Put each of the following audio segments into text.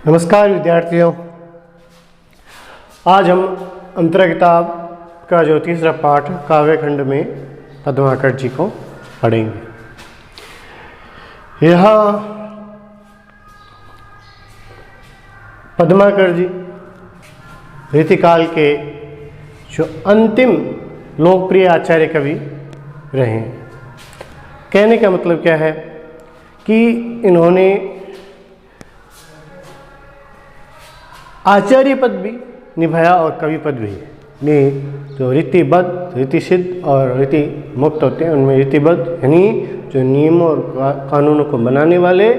नमस्कार विद्यार्थियों। आज हम अंतरा किताब का जो तीसरा पाठ काव्यखंड में पद्माकर जी को पढ़ेंगे। यहाँ पद्माकर जी रीतिकाल के जो अंतिम लोकप्रिय आचार्य कवि रहे हैं। कहने का मतलब क्या है कि इन्होंने आचार्य पद भी निभाया और कवि पद भी ने जो रीतिबद्ध, रीतिसिद्ध और रीति मुक्त होते हैं, उनमें रीतिबद्ध यानी जो नियमों और कानूनों को बनाने वाले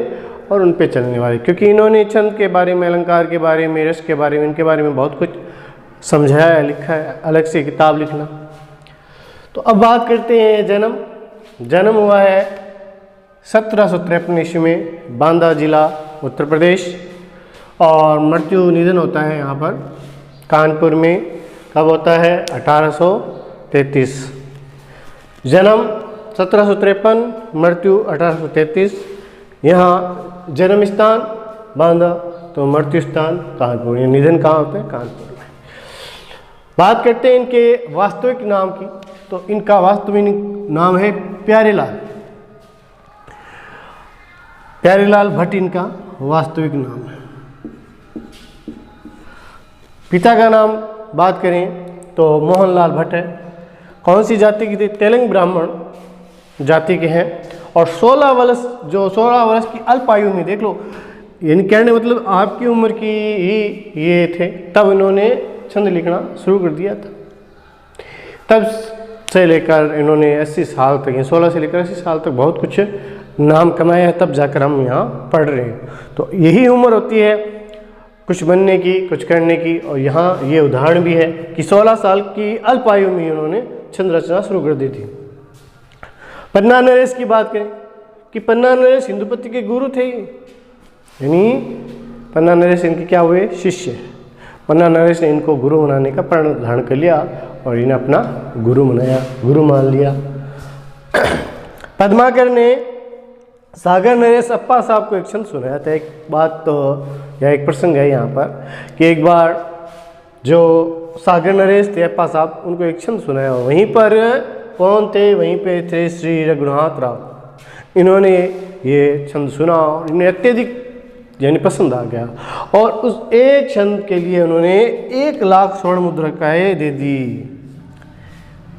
और उन पे चलने वाले, क्योंकि इन्होंने छंद के बारे में, अलंकार के बारे में, रस के बारे में, इनके बारे में बहुत कुछ समझाया है, लिखा है, अलग से किताब लिखना। तो अब बात करते हैं जन्म हुआ है 1753 ईस्वी में, बांदा जिला उत्तर प्रदेश, और मृत्यु निधन होता है यहाँ पर कानपुर में। कब होता है? 1833। जन्म 1753, मृत्यु 1833। यहाँ जन्म स्थान बांदा, तो मृत्यु स्थान कानपुर। ये निधन कहाँ होता है? कानपुर में। बात करते हैं इनके वास्तविक नाम की। तो इनका वास्तविक नाम है प्यारेलाल भट्ट इनका वास्तविक नाम है। पिता का नाम बात करें तो मोहनलाल भट्ट है। कौन सी जाति की थे? तेलंग ब्राह्मण जाति के हैं। और 16 वर्ष की अल्प आयु में, देख लो, यानी कहने मतलब आपकी उम्र की ही ये थे तब इन्होंने छंद लिखना शुरू कर दिया था। तब से लेकर इन्होंने 80 साल तक, 16 से लेकर 80 साल तक बहुत कुछ नाम कमाया है, तब जाकर हम यहाँ पढ़ रहे हैं। तो यही उम्र होती है कुछ बनने की, कुछ करने की। और यहाँ ये उदाहरण भी है कि 16 साल की अल्प आयु में उन्होंने छंद रचना शुरू कर दी थी। पन्ना नरेश की बात करें कि पन्ना नरेश इंदुपति के गुरु थे, यानी पन्ना नरेश इनके क्या हुए? शिष्य। पन्ना नरेश ने इनको गुरु बनाने का प्रण धारण कर लिया और इन्हें अपना गुरु मान लिया। पद्माकर ने सागर नरेश अप्पा साहब को एक छंद सुनाया था। एक बात तो या एक प्रसंग है यहाँ पर कि एक बार जो सागर नरेश थे अप्पा साहब, उनको एक छंद सुनाया। वहीं पर कौन थे? वहीं पे थे श्री रघुनाथ राव। इन्होंने ये छंद सुना और इन्हें अत्यधिक यानी पसंद आ गया और उस एक छंद के लिए उन्होंने 1 लाख स्वर्ण मुद्रिकाएं दे दी।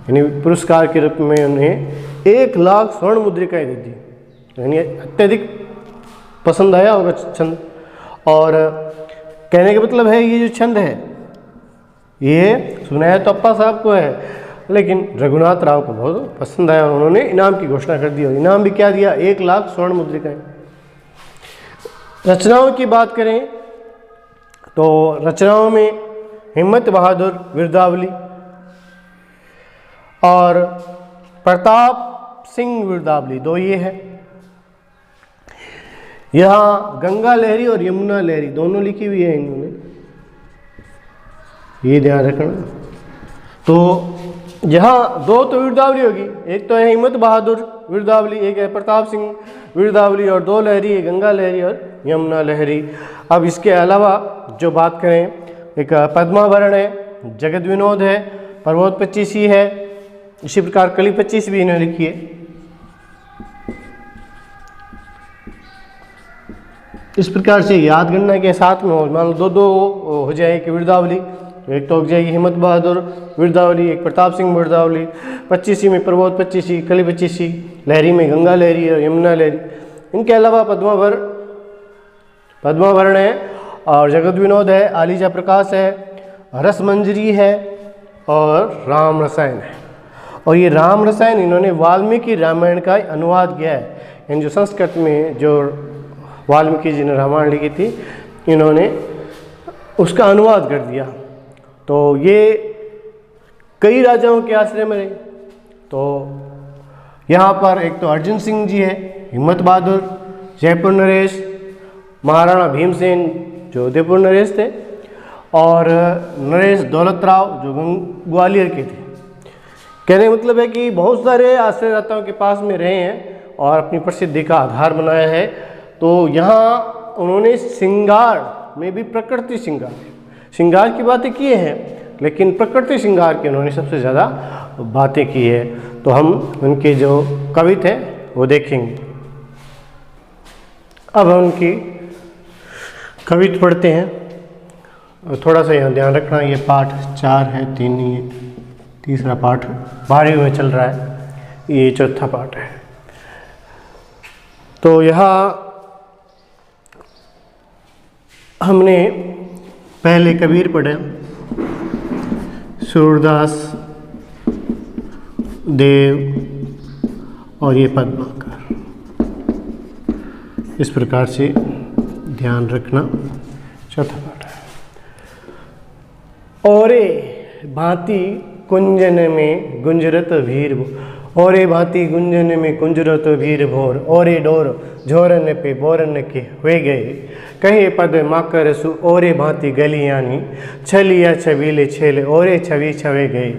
यानी पुरस्कार के रूप में उन्हें 1 लाख स्वर्ण मुद्रिकाएं दे दी। यानी अत्यधिक पसंद आया होगा छंद। और कहने का मतलब है ये जो छंद है ये सुनाया तो अप्पा साहब को है, लेकिन रघुनाथ राव को बहुत पसंद आया। उन्होंने इनाम की घोषणा कर दी और इनाम भी क्या दिया? 1 लाख स्वर्ण मुद्रिकाएं। रचनाओं की बात करें तो रचनाओं में हिम्मत बहादुर विरदावली और प्रताप सिंह विरदावली, 2 ये है। यहाँ गंगा लहरी और यमुना लहरी दोनों लिखी हुई है इन्होंने, ये ध्यान रखना। तो यहाँ 2 तो विरदावली होगी, एक तो है हिम्मत बहादुर विरदावली, एक है प्रताप सिंह विरदावली, और 2 लहरी है, गंगा लहरी और यमुना लहरी। अब इसके अलावा जो बात करें, एक पद्मावरण है, जगत विनोद है, पर्वत 25 है, इसी प्रकार कली 25 भी इन्होंने लिखी है। इस प्रकार से याद गणना के साथ में मान लो 2 हो जाएगी विरदावली, एक तो हो जाएगी हिम्मत बहादुर विरदावली, एक प्रताप सिंह विरदावली, 25 में पर्वत 25, कली 25, लहरी में गंगा लहरी और यमुना लहरी। इनके अलावा पद्मावरण है और जगत विनोद है, आलीजा प्रकाश है, रस मंजरी है और राम रसायन है। और ये राम रसायन इन्होंने वाल्मीकि रामायण का अनुवाद किया है। यानी जो संस्कृत में जो वाल्मीकि जी ने रामायण लिखी थी, इन्होंने उसका अनुवाद कर दिया। तो ये कई राजाओं के आश्रय में रहे। तो यहाँ पर एक तो अर्जुन सिंह जी है, हिम्मत बहादुर, जयपुर नरेश, महाराणा भीमसेन जो उदयपुर नरेश थे, और नरेश दौलत राव जो ग्वालियर के थे। कहने का मतलब है कि बहुत सारे आश्रयदाताओं के पास में रहे हैं और अपनी प्रसिद्धि का आधार बनाया है। तो यहाँ उन्होंने श्रृंगार में भी प्रकृति श्रृंगार, श्रृंगार की बातें किए हैं, लेकिन प्रकृति श्रृंगार की उन्होंने सबसे ज़्यादा बातें की है। तो हम उनके जो कवि थे वो देखेंगे। अब हम उनकी कविता पढ़ते हैं। और थोड़ा सा यहाँ ध्यान रखना, ये पाठ 4 है, 3 नहीं है, तीसरा पाठ 12वें में चल रहा है, ये चौथा पाठ है। तो यहाँ हमने पहले कबीर पढ़े, सूरदास, देव और ये पद्माकर। इस प्रकार से ध्यान रखना। चौथा पाठ है। औरे भांति कुंजन में गुंजरत भीर, औरे भांति गुंजन में गुंजरत भीर भोर, औरे डोर झोरन पे बोरन के हुए गए, कहे पद माकर सु औरे भांति गलियानी, छलिया छबीले छेले औरे छवि छवे गए,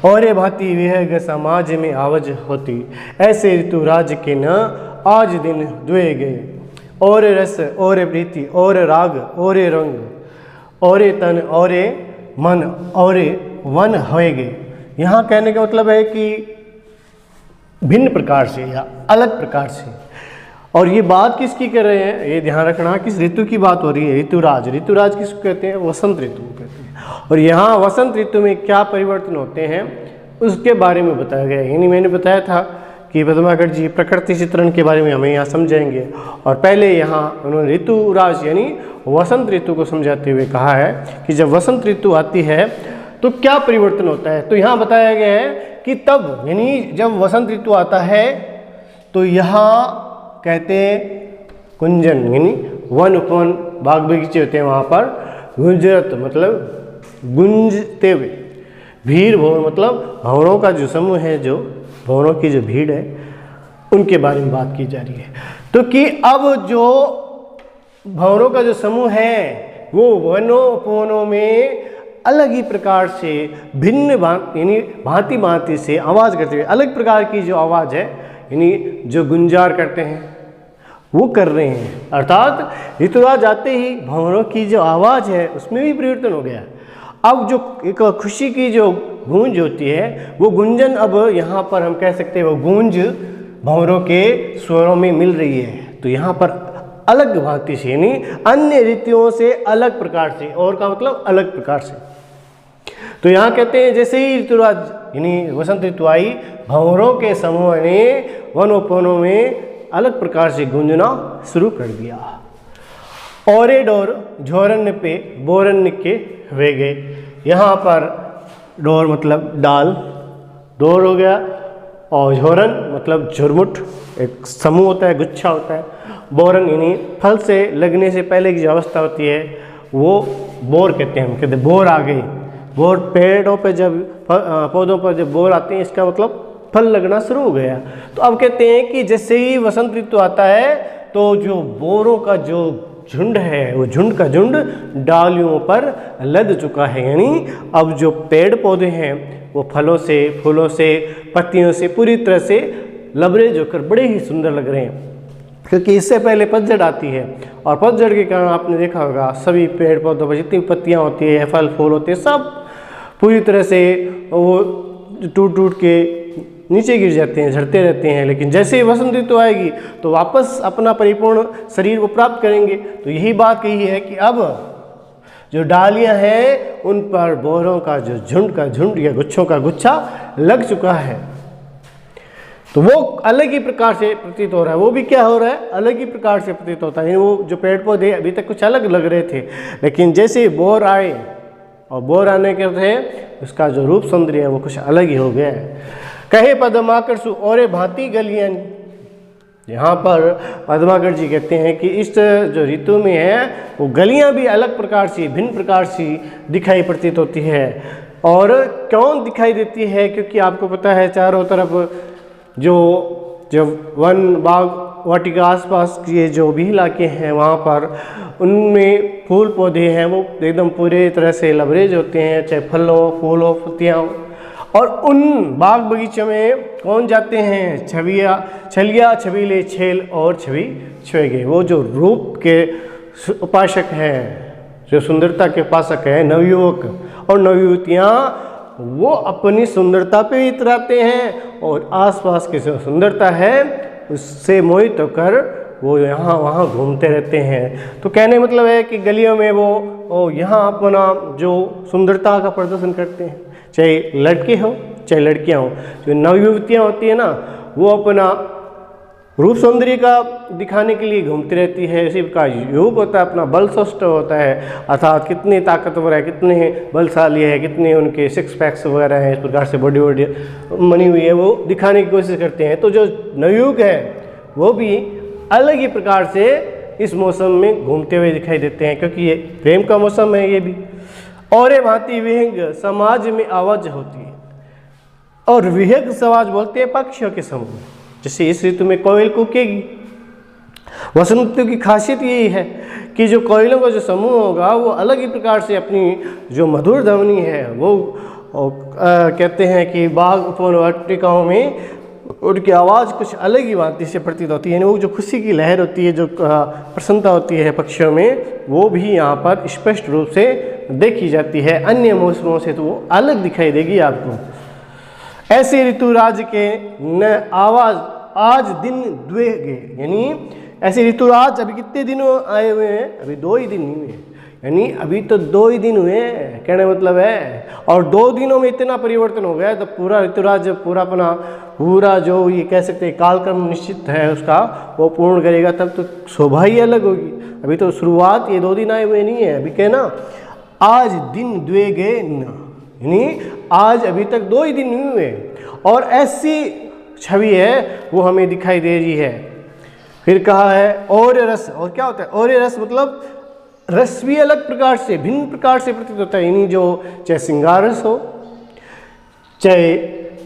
औरे भांति विहग समाज में आवज होती, ऐसे ऋतु राज के न आज दिन दुए गए, और रस और प्रीति और राग और रंग, और तन और मन और वन होए गए। यहाँ कहने का मतलब है कि भिन्न प्रकार से या अलग प्रकार से। और ये बात किसकी कर रहे हैं, ये ध्यान रखना, किस ऋतु की बात हो रही है। ऋतुराज, ऋतुराज किसको कहते हैं, वसंत ऋतु को कहते हैं। और यहाँ वसंत ऋतु में क्या परिवर्तन होते हैं उसके बारे में बताया गया है। यानी मैंने बताया था कि पद्माकर जी प्रकृति चित्रण के बारे में हमें यहाँ समझाएंगे। और पहले यहाँ उन्होंने ऋतुराज यानी वसंत ऋतु को समझाते हुए कहा है कि जब वसंत ऋतु आती है तो क्या परिवर्तन होता है। तो यहाँ बताया गया है कि तब यानी जब वसंत ऋतु आता है तो यहाँ कहते हैं कुंजन यानी वन उपवन बाग बगीचे होते हैं, वहाँ पर गुंजरत मतलब गुंजते हुए, भीड़ भोर मतलब भंवरों का जो समूह है, जो भंवरों की जो भीड़ है उनके बारे में बात की जा रही है। तो कि अब जो भंवरों का जो समूह है वो वनों उपवनों में अलग ही प्रकार से भिन्न यानी भांति भांति से आवाज़ करते हुए, अलग प्रकार की जो आवाज़ है यानी जो गुंजार करते हैं वो कर रहे हैं। अर्थात ऋतुराज आते ही भंवरों की जो आवाज़ है उसमें भी परिवर्तन हो गया। अब जो एक खुशी की जो गूंज होती है वो गुंजन अब यहाँ पर हम कह सकते हैं वो गूंज भंवरों के स्वरों में मिल रही है। तो यहाँ पर अलग भांति से यानी अन्य ऋतुओं से अलग प्रकार से, और का मतलब अलग प्रकार से। तो यहाँ कहते हैं जैसे ही ऋतुराज यानी वसंत ऋतु आई, भंवरों के समूह ने वनोपवनों में अलग प्रकार से गूंजना शुरू कर दिया। औरे डोर झोरन पे बोरन के वे गए। यहाँ पर डोर मतलब डाल, डोर हो गया, और झोरन मतलब झुरमुट एक समूह होता है, गुच्छा होता है। बोरन यानी फल से लगने से पहले की जो अवस्था होती है वो बोर कहते हैं। हम कहते हैं बोर आ गई। बोर पेड़ों पे जब पौधों पर जब बोर आते हैं इसका मतलब फल लगना शुरू हो गया। तो अब कहते हैं कि जैसे ही वसंत ऋतु आता है तो जो बोरों का जो झुंड है वो झुंड का झुंड डालियों पर लद चुका है। यानी अब जो पेड़ पौधे हैं वो फलों से, फूलों से, पत्तियों से पूरी तरह से लबरेज होकर बड़े ही सुंदर लग रहे हैं। क्योंकि इससे पहले पतझड़ आती है और पतझड़ के कारण आपने देखा होगा सभी पेड़ पौधों पर जितनी पत्तियाँ होती है, फल फूल होते हैं, सब पूरी तरह से वो टूट टूट के नीचे गिर जाते हैं, झड़ते रहते हैं। लेकिन जैसे ही वसंत ऋतु आएगी तो वापस अपना परिपूर्ण शरीर को प्राप्त करेंगे। तो यही बात कही है कि अब जो डालियां हैं उन पर बोरों का जो झुंड या गुच्छों का गुच्छा लग चुका है। तो वो अलग ही प्रकार से प्रतीत हो रहा है। वो भी क्या हो रहा है, अलग ही प्रकार से प्रतीत होता है। वो जो पेड़ पौधे अभी तक कुछ अलग लग रहे थे, लेकिन जैसे बोर आए और बोर आने के थे उसका जो रूप सौंदर्य है वो कुछ अलग ही हो गया है। कहे पद्माकर सु और भांति गलियन। यहाँ पर पद्माकर जी कहते हैं कि इस जो ऋतु में है वो गलियाँ भी अलग प्रकार से, भिन्न प्रकार से दिखाई प्रतीत होती है। और क्यों दिखाई देती है, क्योंकि आपको पता है चारों तरफ जो वन बाग वाटिका आसपास के जो भी इलाके हैं वहाँ पर उनमें फूल पौधे हैं वो एकदम पूरे तरह से लबरेज होते हैं, चाहे फल हो, फूल हो, पत्तियाँ हो। और उन बाग बगीचों में कौन जाते हैं, छलिया छबीले छेल और छवि छुए गए। वो जो रूप के उपासक हैं जो सुंदरता के उपासक है नवयुवक और नवयुवतियाँ, वो अपनी सुंदरता पे इतराते हैं और आसपास की जो सुंदरता है उससे मोहित होकर वो यहाँ वहाँ घूमते रहते हैं। तो कहने मतलब है कि गलियों में वो यहाँ अपना जो सुंदरता का प्रदर्शन करते हैं, चाहे लड़के हो चाहे लड़कियाँ हो। जो नवयुवतियाँ होती है ना, वो अपना रूप सौंदर्य का दिखाने के लिए घूमती रहती है। इसी प्रकार युवक होता है अपना बल सौष्ठ होता है, अर्थात कितने ताकतवर है, कितने बलशाली है, कितने उनके सिक्स पैक्स वगैरह हैं, इस प्रकार से बॉडी बॉडी बनी हुई है, वो दिखाने की कोशिश करते हैं। तो जो नवयुवक है वो भी अलग ही प्रकार से इस मौसम में घूमते हुए दिखाई देते हैं, क्योंकि ये प्रेम का मौसम है ये भी। और भांति विहंग समाज में आवाज होती है, और विहंग समाज बोलते हैं पक्षियों के समूह। जैसे इस ऋतु में कोयल कूकेगी। वसंत ऋतु की खासियत यही है कि जो कोयलों का जो समूह होगा वो अलग ही प्रकार से अपनी जो मधुर ध्वनि है वो कहते हैं कि बाग उपवन वाटिकाओं में उनकी आवाज़ कुछ अलग ही भांति से प्रतीत होती है। यानी वो जो खुशी की लहर होती है, जो प्रसन्नता होती है पक्षियों में, वो भी यहाँ पर स्पष्ट रूप से देखी जाती है। अन्य मौसमों से तो वो अलग दिखाई देगी आपको। ऐसे ऋतुराज के न आवाज आज दिन द्वेगे, यानी ऐसे ऋतुराज अभी कितने दिनों आए हुए हैं? अभी 2 ही दिन हुए हैं, यानी अभी तो 2 ही दिन हुए हैं, कहने मतलब है। और 2 दिनों में इतना परिवर्तन हो गया, तो पूरा ऋतुराज जब पूरा जो ये कह सकते हैं कालक्रम निश्चित है उसका, वो पूर्ण करेगा तब तो शोभा ही अलग होगी। अभी तो शुरुआत ये 2 दिन आए हुए नहीं है। अभी कहना आज दिन द्वेगे न, यानी आज अभी तक 2 ही दिन नहीं हुए, और ऐसी छवि है वो हमें दिखाई दे रही है। फिर कहा है और रस, और क्या होता है और रस? मतलब रस भी अलग प्रकार से, भिन्न प्रकार से प्रतीत होता है। यानी जो चाहे श्रृंगार रस हो, चाहे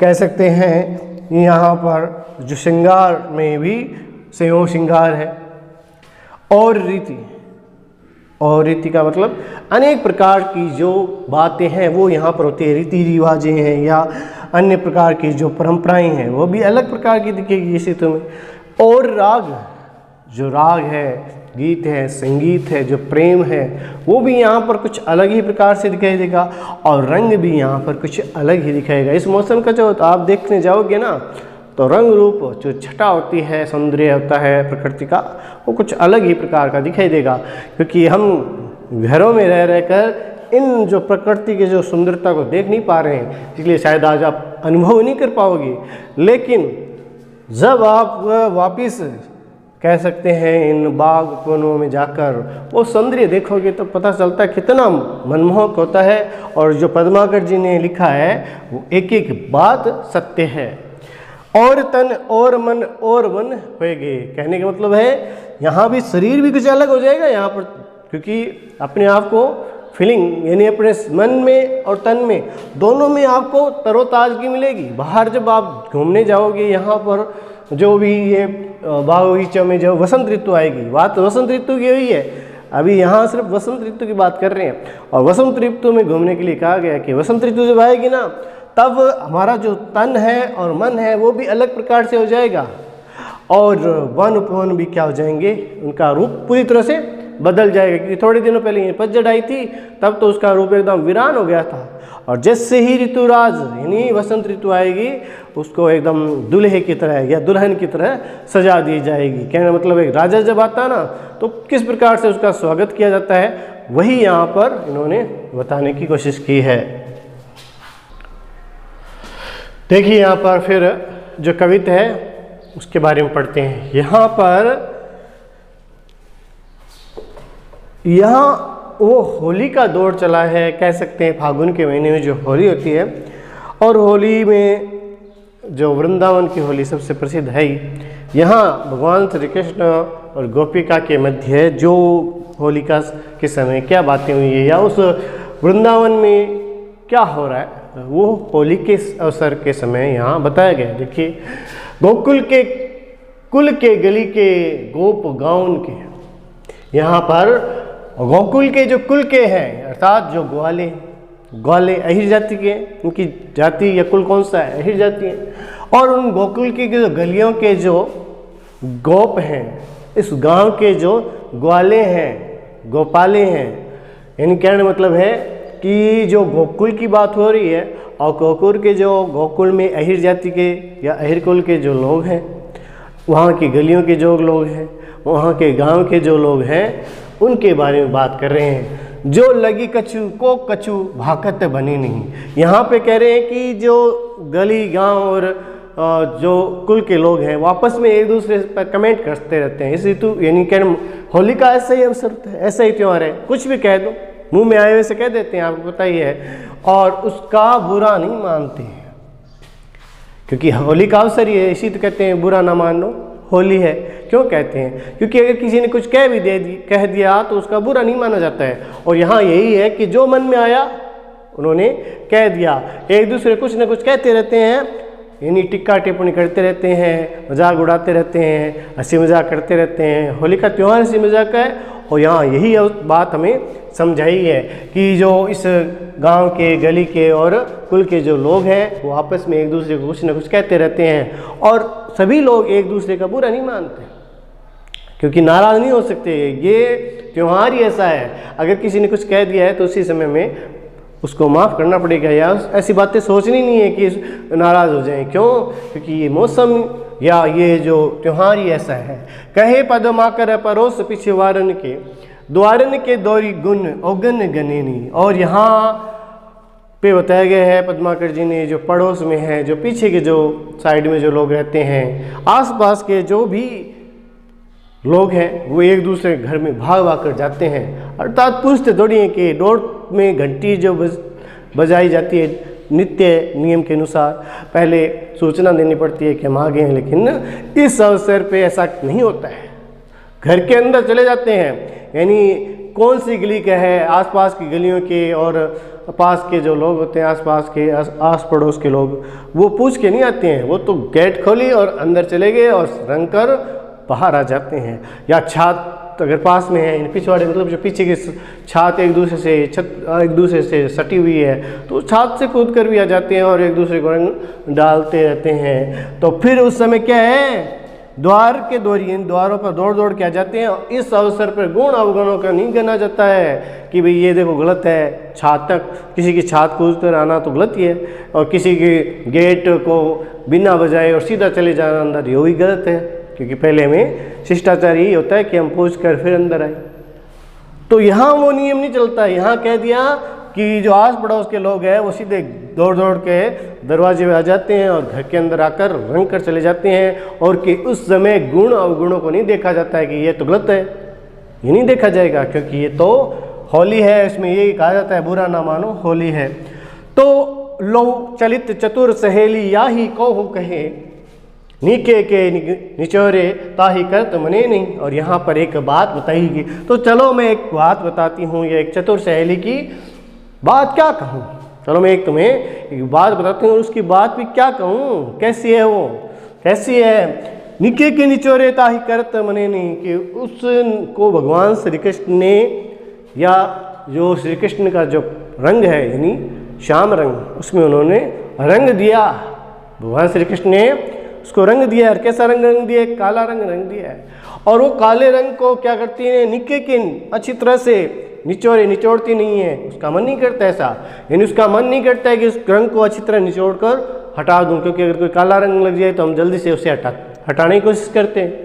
कह सकते हैं यहाँ पर जो श्रृंगार में भी संयोग श्रृंगार है। और रीति का मतलब अनेक प्रकार की जो बातें हैं वो यहाँ पर होती है। रीति रिवाजें हैं या अन्य प्रकार की जो परंपराएं हैं वो भी अलग प्रकार की दिखेगी इसी तो में। और राग, जो राग है, गीत है, संगीत है, जो प्रेम है, वो भी यहाँ पर कुछ अलग ही प्रकार से दिखाई देगा। और रंग भी यहाँ पर कुछ अलग ही दिखाएगा। इस मौसम का जो आप देखने जाओगे ना, तो रंग रूप जो छटा होती है, सौंदर्य होता है प्रकृति का, वो कुछ अलग ही प्रकार का दिखाई देगा। क्योंकि हम घरों में रह रहकर इन जो प्रकृति की जो सुंदरता को देख नहीं पा रहे हैं, इसलिए शायद आज आप अनुभव नहीं कर पाओगे। लेकिन जब आप वापिस कह सकते हैं इन बाग उपवनों में जाकर वो सौंदर्य देखोगे तो पता चलता है कितना मनमोहक होता है। और जो पद्माकर जी ने लिखा है वो एक एक बात सत्य है। और तन और मन और वन होएगे, कहने का मतलब है यहाँ भी शरीर भी कुछ अलग हो जाएगा यहाँ पर, क्योंकि अपने आप को फीलिंग यानी अपने मन में और तन में दोनों में आपको तरोताजगी मिलेगी। बाहर जब आप घूमने जाओगे यहाँ पर जो भी ये बाग बगीचों में जो वसंत ऋतु आएगी, बात वसंत ऋतु की हुई है। अभी यहाँ सिर्फ वसंत ऋतु की बात कर रहे हैं। और वसंत ऋतु में घूमने के लिए कहा गया कि वसंत ऋतु जब आएगी ना, तब हमारा जो तन है और मन है वो भी अलग प्रकार से हो जाएगा। और वन उपवन भी क्या हो जाएंगे, उनका रूप पूरी तरह से बदल जाएगा। क्योंकि थोड़े दिनों पहले ये पतझड़ आई थी, तब तो उसका रूप एकदम वीरान हो गया था। और जैसे ही ऋतुराज यानी वसंत ऋतु आएगी, उसको एकदम दुल्हे की तरह या दुल्हन की तरह सजा दी जाएगी। कहने मतलब एक राजा जब आता है ना, तो किस प्रकार से उसका स्वागत किया जाता है, वही यहाँ पर इन्होंने बताने की कोशिश की है। देखिए यहाँ पर फिर जो कविता है उसके बारे में पढ़ते हैं। यहाँ वो होली का दौर चला है, कह सकते हैं फागुन के महीने में जो होली होती है। और होली में जो वृंदावन की होली सबसे प्रसिद्ध है। यहाँ भगवान श्री कृष्ण और गोपिका के मध्य जो होलिका के समय क्या बातें हुई है या उस वृंदावन में क्या हो रहा है, वो होली के अवसर के समय यहाँ बताया गया। देखिए, गोकुल के कुल के गली के गोप गाउन के, यहाँ पर गोकुल के जो कुल के हैं अर्थात जो ग्वाले अहिर जाति के, उनकी जाति या कुल कौन सा है, अहिर जाति है। और उन गोकुल की जो गलियों के जो गोप हैं, इस गांव के जो ग्वाले हैं, गोपाले हैं, यानी कहने मतलब है कि जो गोकुल की बात हो रही है और गोकुल में अहिर जाति के या अहिर कुल के जो लोग हैं, वहाँ की गलियों के जो लोग हैं, वहाँ के गांव के जो लोग हैं, उनके बारे में बात कर रहे हैं। जो लगी कछु को कछु भाकत बने नहीं। यहाँ पे कह रहे हैं कि जो गली गांव और जो कुल के लोग हैं वो आपस में एक दूसरे पर कमेंट करते रहते हैं। इस ऋतु यानी कह होली का ऐसा ही अवसर है, ऐसा ही त्यौहार है, कुछ भी कह दो, मुंह में आए हुए से कह देते हैं, आपको पता ही है, और उसका बुरा नहीं मानते हैं क्योंकि होली का अवसर ही है। इसी तो कहते हैं बुरा ना मानो होली है। क्यों कहते हैं? क्योंकि अगर किसी ने कुछ कह दिया तो उसका बुरा नहीं माना जाता है। और यहाँ यही है कि जो मन में आया उन्होंने कह दिया। एक दूसरे कुछ ना कुछ कहते रहते हैं, यानी टिक्का टिप्पणी करते रहते हैं, मजाक उड़ाते रहते हैं, हंसी मजाक करते रहते हैं। होली का त्यौहार हंसी मजाक है। और यहाँ यही बात हमें समझाई है कि जो इस गांव के, गली के और कुल के जो लोग हैं वो आपस में एक दूसरे को कुछ ना कुछ कहते रहते हैं और सभी लोग एक दूसरे का बुरा नहीं मानते क्योंकि नाराज़ नहीं हो सकते। ये त्यौहार ही ऐसा है, अगर किसी ने कुछ कह दिया है तो उसी समय में उसको माफ़ करना पड़ेगा, या ऐसी बातें सोचनी नहीं है कि नाराज़ हो जाएं। क्यों? क्योंकि ये मौसम या ये जो त्यौहार ही ऐसा है। कहे पदमाकर परोस पीछे वारन के द्वारन के दौरी गुण औगन गनेनी। और यहाँ पे बताया गया है पद्माकर जी ने, जो पड़ोस में है, जो पीछे के जो साइड में जो लोग रहते हैं, आसपास के जो भी लोग हैं वो एक दूसरे घर में भाग भाग कर जाते हैं। अर्थात पूछते थोड़ी हैं कि डोर में घंटी जो बजाई जाती है नित्य नियम के अनुसार, पहले सूचना देनी पड़ती है कि हम आ गए हैं, लेकिन इस अवसर पे ऐसा नहीं होता है। घर के अंदर चले जाते हैं, यानी कौन सी गली का है, आसपास की गलियों के और पास के जो लोग होते हैं, आसपास के आस पड़ोस के लोग, वो पूछ के नहीं आते हैं। वो तो गेट खोली और अंदर चले गए और रंग कर बाहर आ जाते हैं। या छत अगर पास में है, पिछवाड़े मतलब जो पीछे की छत एक दूसरे से सटी हुई है, तो छत से कूद कर भी आ जाते हैं और एक दूसरे को रंग डालते रहते हैं। तो फिर उस समय क्या है, द्वार के द्वारों पर दौड़ दौड़ के आ जाते हैं। और इस अवसर पर गुण अवगुणों का नहीं गिना जाता है कि भाई ये देखो गलत है, छत तक किसी की छत कूद कर आना तो गलत ही है, और किसी के गेट को बिना बजाए और सीधा चले जाना अंदर, ये भी गलत है। क्योंकि पहले में शिष्टाचार यही होता है कि हम पूछ कर फिर अंदर आए। तो यहाँ वो नियम नहीं चलता। यहाँ कह दिया कि जो आस पड़ोस के लोग हैं वो सीधे दौड़ दौड़ के दरवाजे में आ जाते हैं और घर के अंदर आकर रंग कर चले जाते हैं। और कि उस समय गुण अवगुणों को नहीं देखा जाता है कि ये तो गलत है, ये नहीं देखा जाएगा, क्योंकि ये तो होली है, इसमें यही कहा जाता है बुरा ना मानो होली है। तो लो चलित चतुर सहेली या ही कहो कहे, नीके के निचोरे ताही करत मने नहीं। और यहाँ पर एक बात बताएगी, तो चलो मैं एक बात बताती हूँ, ये एक चतुर सहेली की बात क्या कहूँ। चलो मैं तुम्हें एक बात बताती हूँ, उसकी बात भी क्या कहूँ, कैसी है वो, कैसी है। निके के निचोरे ताही करत मने नहीं, कि उसको भगवान श्री कृष्ण ने, या जो श्री कृष्ण का जो रंग है यानी श्याम रंग, उसमें उन्होंने रंग दिया। भगवान श्री कृष्ण ने उसको रंग दिया है। कैसा रंग दिया है? काला रंग दिया है। और वो काले रंग को क्या करती है, निके किन अच्छी तरह से निचोड़ती नहीं है। उसका मन नहीं करता ऐसा, यानी उसका मन नहीं करता है कि उस रंग को अच्छी तरह निचोड़ कर हटा दूं, क्योंकि अगर कोई काला रंग लग जाए तो हम जल्दी से उसे हटाने की कोशिश करते हैं।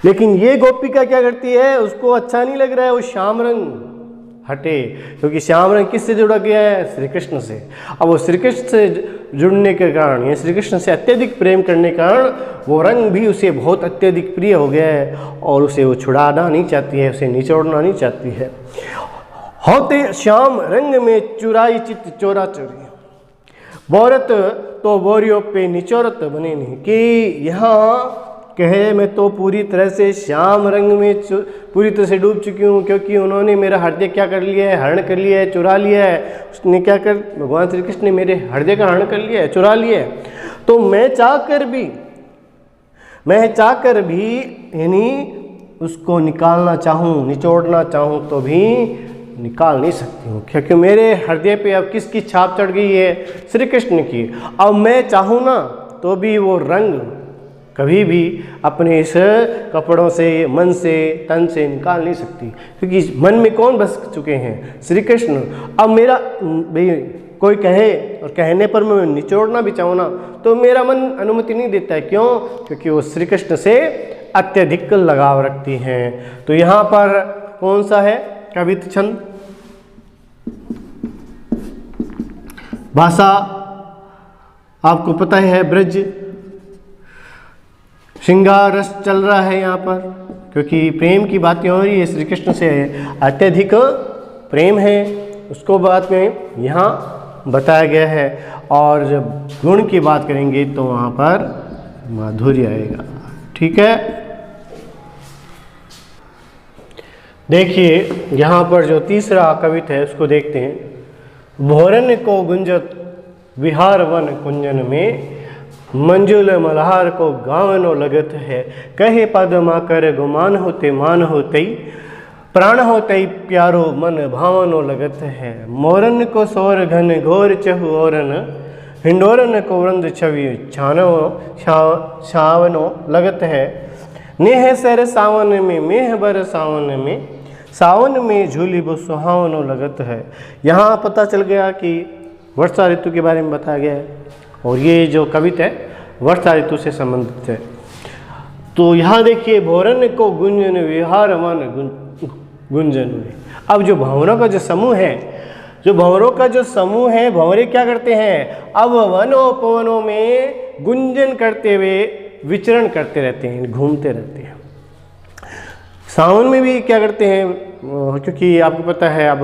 लेकिन ये गोपिका क्या करती है, उसको अच्छा नहीं लग रहा है वो श्याम रंग हटे, क्योंकि श्याम रंग किससे जुड़ा गया है? श्री कृष्ण से। अब वो श्री कृष्ण से जुड़ने के कारण, या श्री कृष्ण से अत्यधिक प्रेम करने के कारण वो रंग भी उसे बहुत अत्यधिक प्रिय हो गया है और उसे वो छुड़ाना नहीं चाहती है, उसे निचोड़ना नहीं चाहती है। होते श्याम रंग में चुराई चित चोरा चोरी, बोरत तो बोरियों पे निचोरत बने नहीं। कि यहाँ कहे मैं तो पूरी तरह से श्याम रंग में पूरी तरह से डूब चुकी हूँ, क्योंकि उन्होंने मेरा हृदय क्या कर लिया है, हरण कर लिया है, चुरा लिया है। उसने क्या कर, भगवान श्री कृष्ण ने मेरे हृदय का हरण कर लिया है, चुरा लिया है। तो मैं चाहकर भी यानी उसको निकालना चाहूँ, निचोड़ना चाहूँ तो भी निकाल नहीं सकती हूँ, क्योंकि मेरे हृदय पे अब किसकी छाप चढ़ गई है? श्री कृष्ण की। अब मैं चाहूँ ना तो भी वो रंग कभी भी अपने इस कपड़ों से, मन से, तन से निकाल नहीं सकती, क्योंकि मन में कौन बस चुके हैं? श्री कृष्ण। अब मेरा भाई कोई कहे और कहने पर मैं निचोड़ना भी चाहूँ ना तो मेरा मन अनुमति नहीं देता है। क्यों? क्योंकि वो श्री कृष्ण से अत्यधिक लगाव रखती हैं। तो यहाँ पर कौन सा है कवित छंद? भाषा आपको पता है, ब्रज श्रृंगार रस चल रहा है यहाँ पर, क्योंकि प्रेम की बातें हो रही है, श्री कृष्ण से अत्यधिक प्रेम है, उसको बात में यहाँ बताया गया है। और जब गुण की बात करेंगे तो वहाँ पर माधुर्य आएगा। ठीक है, देखिए यहाँ पर जो तीसरा कवित है उसको देखते हैं। भोरन को गुंजत विहार वन कुंजन में, मंजुल मल्हार को गावनो लगत है। कहे पदमा कर गुमान होते मान होते, प्राण होते प्यारो मन भावनो लगत है। मोरन को सोर घन घोर चहु ओरन, हिंडोरन को वृंद छवि छानो छावनो लगत है। नेह सर सावन में मेह बर सावन में, सावन में झूली वो सुहावनो लगत है। यहाँ पता चल गया कि वर्षा ऋतु के बारे में बताया गया है, और ये जो कविता है वर्षा ऋतु से संबंधित है। तो यहाँ देखिए, भोरन को गुंजन विहार मन गुंजन में। अब जो भंवरों का जो समूह है, जो भंवरों का जो समूह है, भंवरे क्या करते हैं? अब वनोपवनों में गुंजन करते हुए विचरण करते रहते हैं, घूमते रहते हैं। सावन में भी क्या करते हैं? क्योंकि आपको पता है अब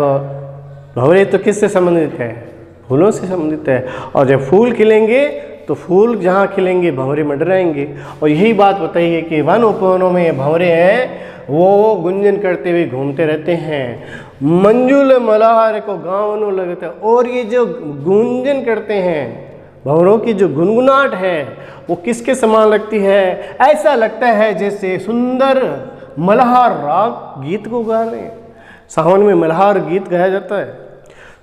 भंवरे तो किससे संबंधित है? फूलों से संबंधित है। और जब फूल खिलेंगे तो फूल जहाँ खिलेंगे भंवरे मंडराएंगे। और यही बात बताई है कि वन उपवनों में भंवरे हैं वो गुंजन करते हुए घूमते रहते हैं। मंजुल मल्हार को गावनो लगता है। और ये जो गुंजन करते हैं, भंवरों की जो गुनगुनाहट है वो किसके समान लगती है? ऐसा लगता है जैसे सुंदर मल्हार राग गीत को गा रहे हैं। सावन में मल्हार गीत गाया जाता है,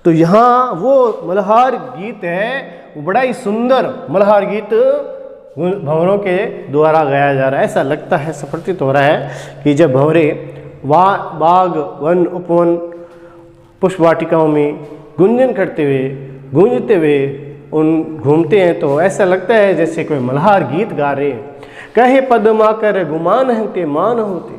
तो यहाँ वो मल्हार गीत है, वो बड़ा ही सुंदर मल्हार गीत भंवरों के द्वारा गाया जा रहा है। ऐसा लगता है, प्रतीत हो रहा है कि जब भंवरे बाग वन उपवन पुष्प वाटिकाओं में गुंजन करते हुए, गूंजते हुए उन घूमते हैं, तो ऐसा लगता है जैसे कोई मल्हार गीत गा रहे हैं। कहे पदमा कर गुमान होते मान होते,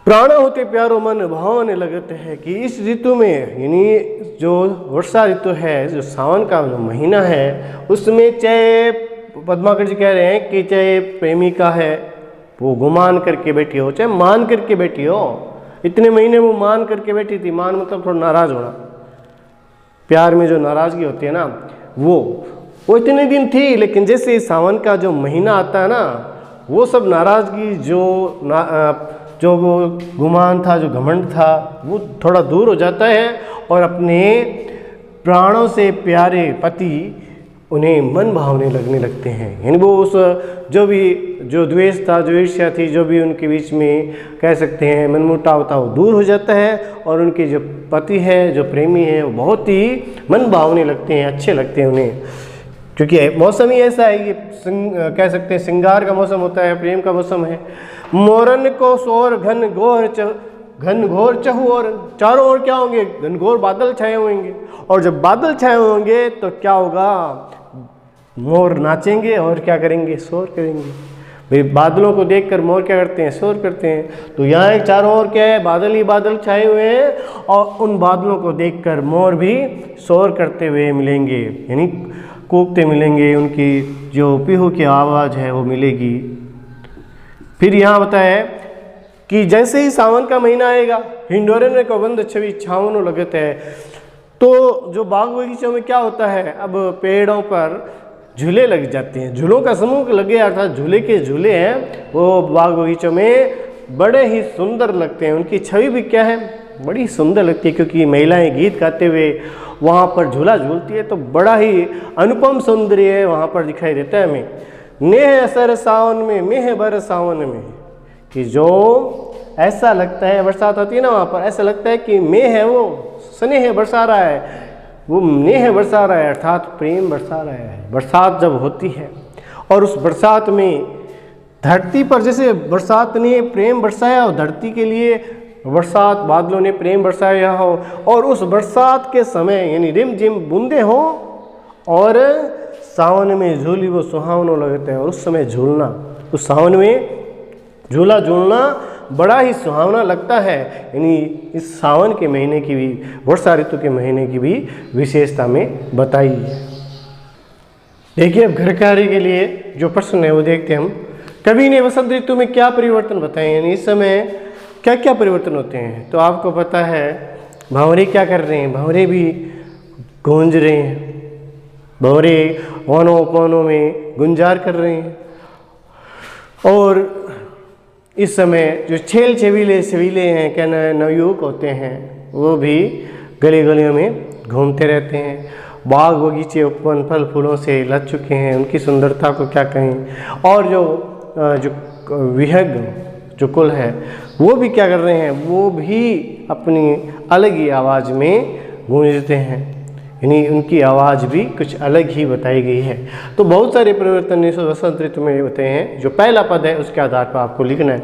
प्राण होते प्यारो मन भावने लगते हैं। कि इस ऋतु में, यानी जो वर्षा ऋतु है, जो सावन का महीना है, उसमें चाहे पद्माकर जी कह रहे हैं कि चाहे प्रेमिका है वो गुमान करके बैठी हो, चाहे मान करके बैठी हो। इतने महीने वो मान करके बैठी थी। मान मतलब थोड़ा नाराज होना, प्यार में जो नाराजगी होती है ना, वो इतने दिन थी। लेकिन जैसे सावन का जो महीना आता है ना, वो सब नाराजगी, जो वो गुमान था, जो घमंड था, वो थोड़ा दूर हो जाता है। और अपने प्राणों से प्यारे पति उन्हें मन भावने लगने लगते हैं। यानी वो उस जो द्वेष था, जो ईर्ष्या थी, जो भी उनके बीच में कह सकते हैं मनमुटाव था, वो दूर हो जाता है। और उनके जो पति है, जो प्रेमी है, वो बहुत ही मन भावने लगते हैं, अच्छे लगते हैं उन्हें। क्योंकि मौसम ही ऐसा है, ये कह सकते हैं श्रृंगार का मौसम होता है, प्रेम का मौसम है। मोरन को सोर घन घोर चहु, और चारों ओर क्या होंगे? घनघोर बादल छाए होंगे। और जब बादल छाए होंगे तो क्या होगा? मोर नाचेंगे और क्या करेंगे? शोर करेंगे। भाई बादलों को देखकर मोर क्या करते हैं? शोर करते हैं। तो यहाँ एक चारों ओर क्या है? बादल ही बादल छाए हुए हैं, और उन बादलों को देखकर मोर भी शोर करते हुए मिलेंगे, यानी कूकते मिलेंगे, उनकी जो पीहू की आवाज़ है वो मिलेगी। फिर यहाँ बताया कि जैसे ही सावन का महीना आएगा, हिंडोरन को बंद छवि छावनो लगत है। तो जो बाग बगीचों में क्या होता है, अब पेड़ों पर झूले लग जाते हैं, झूलों का समूह लगे, अर्थात झूले के झूले हैं, वो बाग बगीचों में बड़े ही सुंदर लगते हैं। उनकी छवि भी क्या है? बड़ी सुंदर लगती है, क्योंकि महिलाएं गीत गाते हुए वहाँ पर झूला झूलती है, तो बड़ा ही अनुपम सौंदर्य वहाँ पर दिखाई देता है हमें। नेह असर सावन में मेह बर सावन में, कि जो ऐसा लगता है, बरसात होती है ना वहाँ पर, ऐसा लगता है कि मेह है वो स्नेह बरसा रहा है, वो नेह बरसा रहा है, अर्थात प्रेम बरसा रहा है। बरसात जब होती है और उस बरसात में धरती पर जैसे बरसात ने प्रेम बरसाया हो, धरती के लिए बरसात बादलों ने प्रेम बरसाया हो, और उस बरसात के समय यानी रिमझिम बूंदे हो और सावन में झूली वो सुहावना लगता है। और उस समय झूलना, उस सावन में झूला झूलना बड़ा ही सुहावना लगता है। यानी इस सावन के महीने की भी, वर्षा ऋतु के महीने की भी विशेषता में बताई है। देखिए अब घर कार्य के लिए जो प्रश्न है वो देखते हैं हम। कवि ने वसंत ऋतु में क्या परिवर्तन बताए, यानी इस समय क्या क्या परिवर्तन होते हैं। तो आपको पता है भंवरे क्या कर रहे हैं, भंवरे भी गूंज रहे हैं, भंवरे वनों उपवनों में गुंजार कर रहे हैं। और इस समय जो छेल छबीले हैं, क्या नवयुवक होते हैं, वो भी गली गलियों में घूमते रहते हैं। बाग बगीचे उपवन फल फूलों से लद चुके हैं, उनकी सुंदरता को क्या कहें। और जो विहग जो कुल है वो भी क्या कर रहे हैं, वो भी अपनी अलग ही आवाज़ में गूंजते हैं, यानी उनकी आवाज़ भी कुछ अलग ही बताई गई है। तो बहुत सारे परिवर्तन इस वसंत ऋतु में होते हैं। जो पहला पद है उसके आधार पर आपको लिखना है।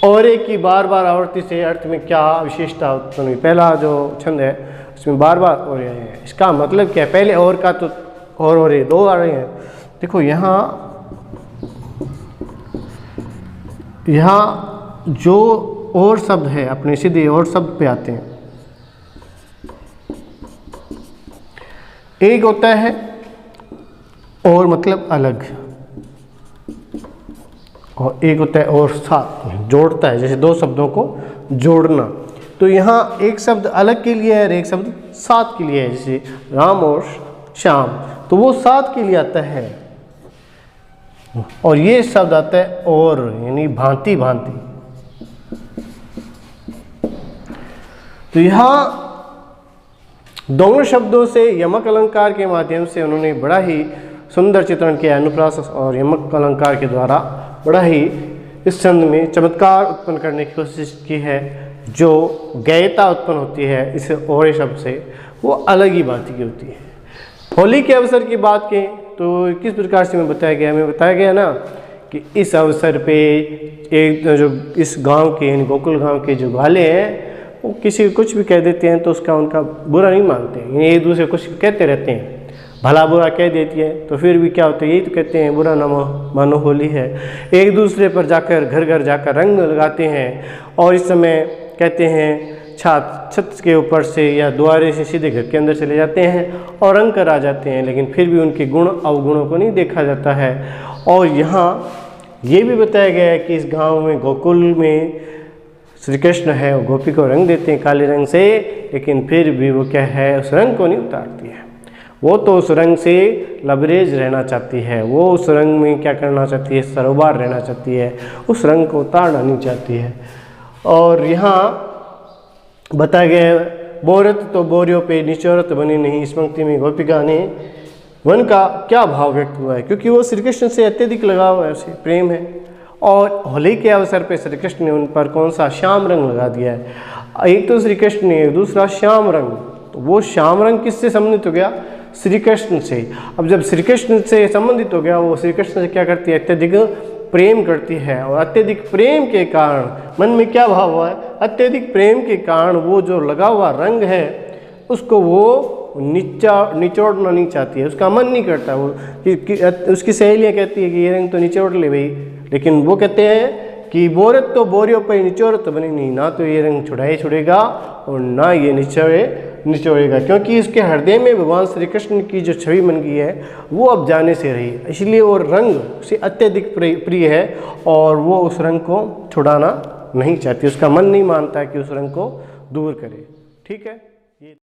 और एक की बार बार आवृत्ति से अर्थ में क्या विशेषता उत्पन्न हुई। पहला जो छंद है उसमें बार बार और है, इसका मतलब क्या है। पहले और का तो और ये दो आ रहे हैं। देखो यहाँ जो और शब्द है अपने सीधे और शब्द पे आते हैं। एक होता है और मतलब अलग, और एक होता है और साथ, जोड़ता है, जैसे दो शब्दों को जोड़ना। तो यहाँ एक शब्द अलग के लिए है और एक शब्द साथ के लिए है, जैसे राम और श्याम, तो वो साथ के लिए आता है। और ये शब्द आता है और, यानी भांति भांति। तो यहाँ दोनों शब्दों से यमक अलंकार के माध्यम से उन्होंने बड़ा ही सुंदर चित्रण किया। अनुप्रास और यमक अलंकार के द्वारा बड़ा ही इस छंद में चमत्कार उत्पन्न करने की कोशिश की है। जो गयता उत्पन्न होती है इस और शब्द से, वो अलग ही बात की होती है। होली के अवसर की बात करें तो किस प्रकार से हमें बताया गया ना कि इस अवसर पे एक जो इस गांव के यानी गोकुल गांव के जो ग्वाले हैं वो किसी को कुछ भी कह देते हैं तो उसका उनका बुरा नहीं मानते, यानी एक दूसरे कुछ कहते रहते हैं, भला बुरा कह देती है तो फिर भी क्या होता है, यही तो कहते हैं बुरा ना मानो होली है। एक दूसरे पर जाकर घर घर जाकर रंग लगाते हैं और इस समय कहते हैं छत के ऊपर से या द्वारे से सीधे घर के अंदर चले जाते हैं और रंग कर आ जाते हैं, लेकिन फिर भी उनके गुण अवगुणों को नहीं देखा जाता है। और यहाँ ये भी बताया गया है कि इस गांव में गोकुल में श्री कृष्ण है, वो गोपी को रंग देते हैं काले रंग से, लेकिन फिर भी वो क्या है, उस रंग को नहीं उतारती है। वो तो उस रंग से लबरेज रहना चाहती है, वो उस रंग में क्या करना चाहती है, सरोबार रहना चाहती है, उस रंग को उतारना नहीं चाहती है। और यहाँ बताया गया है, बोरत तो बोरियों पे निचोरत बनी नहीं। इस पंक्ति में गोपिका ने वन का क्या भाव व्यक्त हुआ है, क्योंकि वो श्री कृष्ण से अत्यधिक लगाव है, उसे प्रेम है। और होली के अवसर पे श्री कृष्ण ने उन पर कौन सा श्याम रंग लगा दिया है। एक तो श्री कृष्ण ने, दूसरा श्याम रंग। तो वो श्याम रंग किससे संबंधित हो गया, श्री कृष्ण से। अब जब श्री कृष्ण से संबंधित हो गया, वो श्री कृष्ण से क्या करती है, अत्यधिक प्रेम करती है। और अत्यधिक प्रेम के कारण मन में क्या भाव हुआ है, अत्यधिक प्रेम के कारण वो जो लगा हुआ रंग है उसको वो निचोड़ना नहीं चाहती है, उसका मन नहीं करता। वो उसकी सहेलियाँ कहती है कि ये रंग तो निचोड़ ले भाई, लेकिन वो कहते हैं कि बोरत तो बोरियों पर निचोड़त बनी नहीं, ना तो ये रंग छुड़ेगा और ना ये निचोड़ेगा, क्योंकि इसके हृदय में भगवान श्री कृष्ण की जो छवि बन गई है वो अब जाने से रही, इसलिए वो रंग उसे अत्यधिक प्रिय है और वो उस रंग को छुड़ाना नहीं चाहती, उसका मन नहीं मानता कि उस रंग को दूर करे। ठीक है।